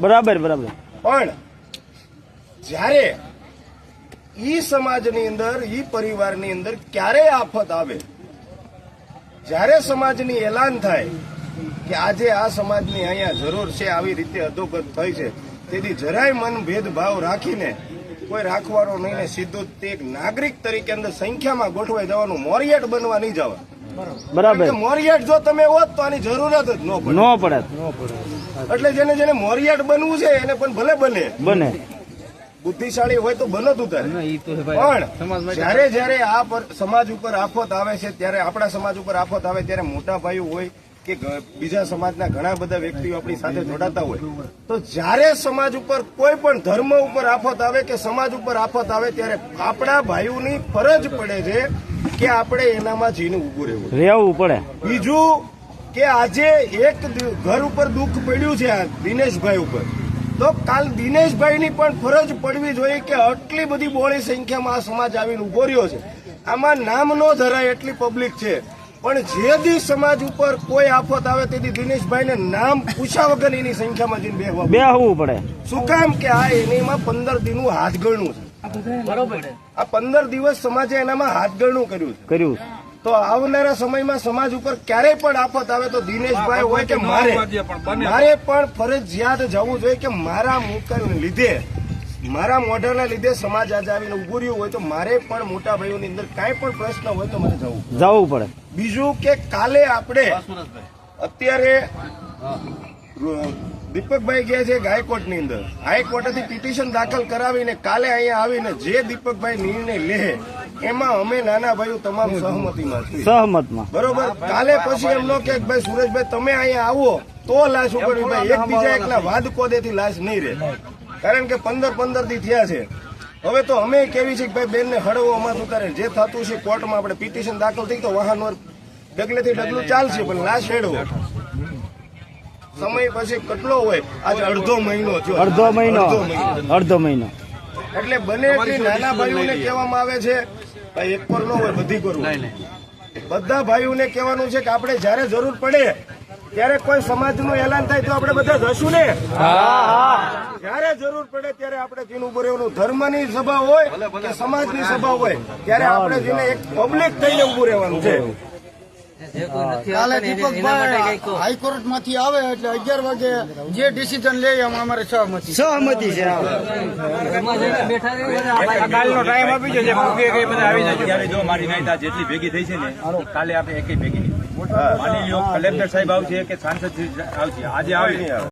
બરાબર બરાબર. પણ જ્યારે ઈ સમાજની અંદર, ઈ પરિવારની અંદર ક્યારેય આફત આવે, જ્યારે સમાજની એલાન થાય કે આજે આ સમાજની અહીંયા જરૂર છે, આવી રીતે અધોગત થઈ છે, તેથી જરાય મન ભેદભાવ રાખીને કોઈ રાખવાનો નહીં ને સીધું તે એક નાગરિક તરીકે અંદર સંખ્યામાં ગોઠવાઈ જવાનું, મોરિયટ બનવા નહીં જવા. બરાબર. મોરિયટ જો તમે હોત તો આની જરૂરત જ ન પડે. એટલે જેને જેને મોરિયટ બનવું છે એને પણ ભલે બને, બુદ્ધિશાળી હોય તો બનો તું તારે. પણ જયારે જયારે આ સમાજ ઉપર આફત આવે છે, ત્યારે આપણા સમાજ ઉપર આફત આવે ત્યારે મોટા ભાઈઓ હોય કે બીજા સમાજના ઘણા બધા વ્યક્તિઓ આપણી સાથે જોડાતા હોય, તો જ્યારે સમાજ ઉપર કોઈ પણ ધર્મ ઉપર આફત આવે કે સમાજ ઉપર આફત આવે ત્યારે આપણા ભાઈઓની ફરજ પડે છે કે આપણે એનામાં જઈને ઉભું રહેવું પડે. બીજું કે આજે એક ઘર ઉપર દુઃખ પડ્યું છે આ દિનેશભાઈ ઉપર, તો કાલ દિનેશભાઈની પણ ફરજ પડવી જોઈએ કે આટલી બધી બોળી સંખ્યામાં આ સમાજ આવીને ઉભો રહ્યો છે, આમાં નામ ન ધરાય એટલી પબ્લિક છે, પણ જે દી સમાજ ઉપર કોઈ આફત આવે તેથી દિનેશભાઈને નામ પૂછ્યા વગર એની સંખ્યામાં જઈને બેહવું પડે. શું કામ કે આ એનીમાં 15 દિનનું હાથગણું છે. બરોબર. આ 15 દિવસ સમાજે એનામાં હાથગણું કર્યું. તો આવનારા સમયમાં સમાજ ઉપર ક્યારેય પણ આફત આવે તો દિનેશભાઈ હોય કે મારે પણ ફરજિયાત જવું જોઈએ કે મારા મુખને લીધે, મારા મોઢાના લીધે સમાજ આજે આવીને ઉભું રહ્યું હોય તો મારે પણ મોટા ભાઈઓની અંદર કાંઈ પણ પ્રશ્ન હોય તો મારે જવું પડે. બીજું કે કાલે આપણે અત્યારે દીપકભાઈ ગયા છે હાઈકોર્ટની અંદર, હાઈકોર્ટેથી પિટિશન દાખલ કરાવીને કાલે અહીંયા આવીને જે દીપકભાઈ નિર્ણય લે એમાં અમે નાના ભાઈઓ તમામ સહમતમાં. બરોબર. કાલે પછી એમ ન કે ભાઈ સુરેશભાઈ તમે અહીંયા આવો તો લાશ ઉપાડવી, ભાઈ એકબીજા એકલા વાદ કોદેથી લાશ નહીં રહે, કારણ કે 15 દી થયા છે. હવે તો અમે કેવી છે કે ભાઈ બેનને હળવો અમારું ઉતારે, જે થતું છે કોર્ટમાં આપણે પિટિશન દાખલ થઈ તો વાહન ડગલેથી ડગલું ચાલશે, પણ લાશ હેડવો સમય પછી કેટલો હોય, આજે અડધો મહિનો. એટલે બને એટલી નાના ભાઈઓને કહેવામાં આવે છે ભાઈ એક પર ન હોય બધી કરવું. બધા ભાઈઓને કહેવાનું છે કે આપણે જયારે જરૂર પડે ત્યારે કોઈ સમાજનું એલાન થાય તો આપણે બધા જશું ને. જયારે જરૂર પડે ત્યારે આપણે જેનું ઉભું રહેવાનું, ધર્મની સભા હોય કે સમાજની સભા હોય, ત્યારે આપણે જેને એક પબ્લિક થઈને ઉભું રહેવાનું છે. કાલે દીપકભાઈ હાઈકોર્ટ માંથી આવે એટલે 11 વાગે જે ડિસિઝન લે એમાં અમારે સહમતિ છે. કાલનો ટાઈમ આપી છે, આવી જાય. જો મારી નાયતા જેટલી ભેગી થઈ છે ને, કાલે આપણે એકેય ભેગી નહીં. માની લો કલેક્ટર સાહેબ આવશે કે સાંસદ આવશે, આજે આવે